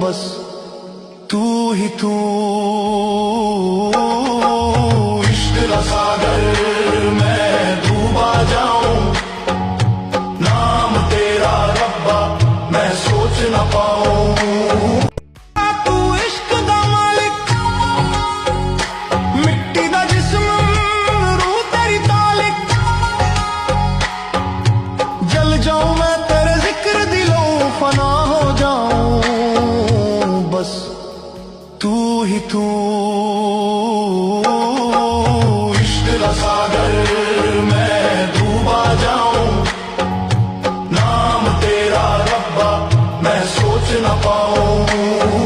बस तू ही तू। इश्क का सागर मैं डूबा जाऊं, नाम तेरा रब्बा मैं सोच न पाऊं। तू इश्क दा मालिक, मिट्टी दा जिस्म, रूह तेरी तालिक। जल जाऊं मैं तेरे जिक्र दिलों, फना हो जाऊं बस तू ही तू। इश्क का सागर मैं डूबा जाऊं, नाम तेरा रब्बा मैं सोच न पाऊं।